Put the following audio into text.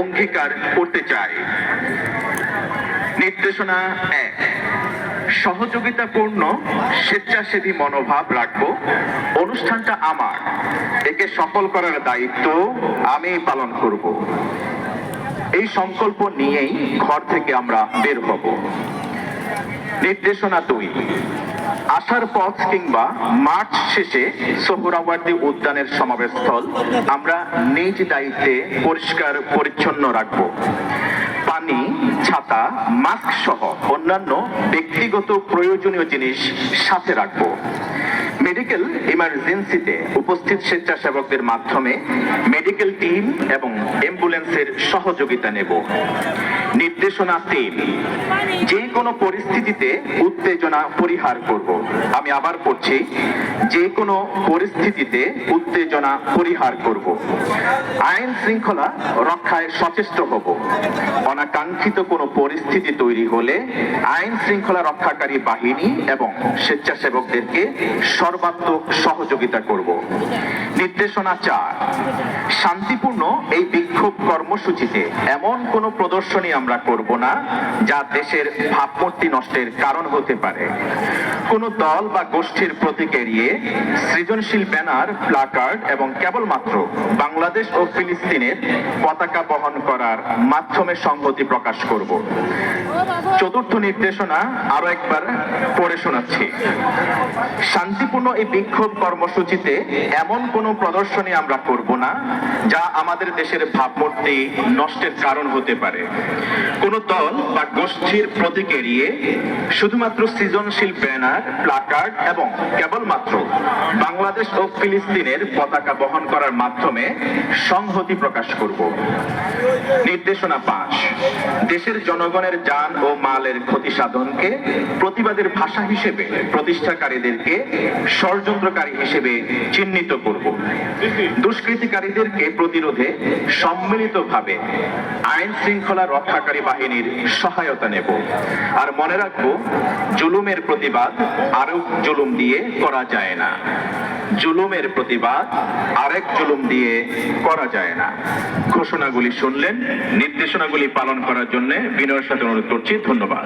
অঙ্গীকার করতে চাই। নির্দেশনা 1, সহযোগিতাপূর্ণ স্বেচ্ছাসেবী মনোভাব রাখবো। অনুষ্ঠানটা আমার, একে সফল করার দায়িত্ব আমি পালন করব। এই সংকল্প নিয়েই ঘর থেকে আমরা বের হব। নির্দেশনা 2, আসার পথ কিংবা মাঠ শেষে সোহরাওয়ার্দী উদ্যানের সমাবেশস্থল আমরা নিজ দায়িত্বে পরিষ্কার পরিচ্ছন্ন রাখব। পানি, ছাতা, মাস্ক সহ অন্যান্য ব্যক্তিগত প্রয়োজনীয় জিনিস সাথে রাখব। মেডিকেল ইমার্জেন্সিতে উপস্থিত স্বেচ্ছাসেবকদের মাধ্যমে মেডিকেল টিম এবং অ্যাম্বুলেন্সের সহযোগিতা নেব। নির্দেশনা 3, যে কোনো পরিস্থিতিতে উত্তেজনা পরিহার করব। আমি আবার পড়ছি, যে কোনো পরিস্থিতিতে উত্তেজনা পরিহার করব। আইন শৃঙ্খলা রক্ষায় সচেষ্ট হব। অনাকাঙ্ক্ষিত কোনো পরিস্থিতি তৈরি হলে আইন শৃঙ্খলা রক্ষাকারী বাহিনী এবং স্বেচ্ছাসেবকদেরকে সর্বাত্মক সহযোগিতা করব। নির্দেশনা 4, শান্তিপূর্ণ এই বিক্ষোভ কর্মসূচিতে এমন কোনো প্রদর্শনী আমরা করব না যা দেশের ভাবমূর্তি নষ্টের কারণ হতে পারে। কোনো দল বা গোষ্ঠীর প্রতীক এড়িয়ে সৃজনশীল ব্যানার, প্লাকার্ড এবং কেবলমাত্র বাংলাদেশ ও ফিলিস্তিনের পতাকা বহন করার মাধ্যমে সংহতি প্রকাশ করব। চতুর্থ নির্দেশনা আরো একবার পড়ে শোনাচ্ছি। শান্তিপূর্ণ এই বিক্ষোভ কর্মসূচিতে এমন কোনো প্রদর্শনী আমরা করব না যা আমাদের দেশের ভাবমূর্তি নষ্টের কারণ হতে পারে। কোনো দল বা গোষ্ঠীর প্রতীক এড়িয়ে শুধুমাত্র সৃজনশীল ব্যানার, প্লাকার্ড এবং কেবলমাত্র বাংলাদেশ ও ফিলিস্তিনের পতাকা বহন করার মাধ্যমে সংহতি প্রকাশ করব। নির্দেশনা 5, দেশের জনগণের জান ও মালের ক্ষতি সাধনকে প্রতিবাদের ভাষা হিসেবে প্রতিষ্ঠাকারীদেরকে ষড়যন্ত্রকারী হিসেবে চিহ্নিত করব। দুষ্কৃতিকারীদেরকে প্রতিরোধে সম্মিলিতভাবে আইন শৃঙ্খলা রক্ষাকারী বাহিনীর সহায়তা নেব। আর মনে রাখবো, জুলুমের প্রতিবাদ আরেক জুলুম দিয়ে করা যায় না। জুলুমের প্রতিবাদ আরেক জুলুম দিয়ে করা যায় না। ঘোষণাগুলি শুনলেন, নির্দেশনাগুলি পালন করার জন্য বিনয়ের সাথে অনুরোধ করছি। ধন্যবাদ।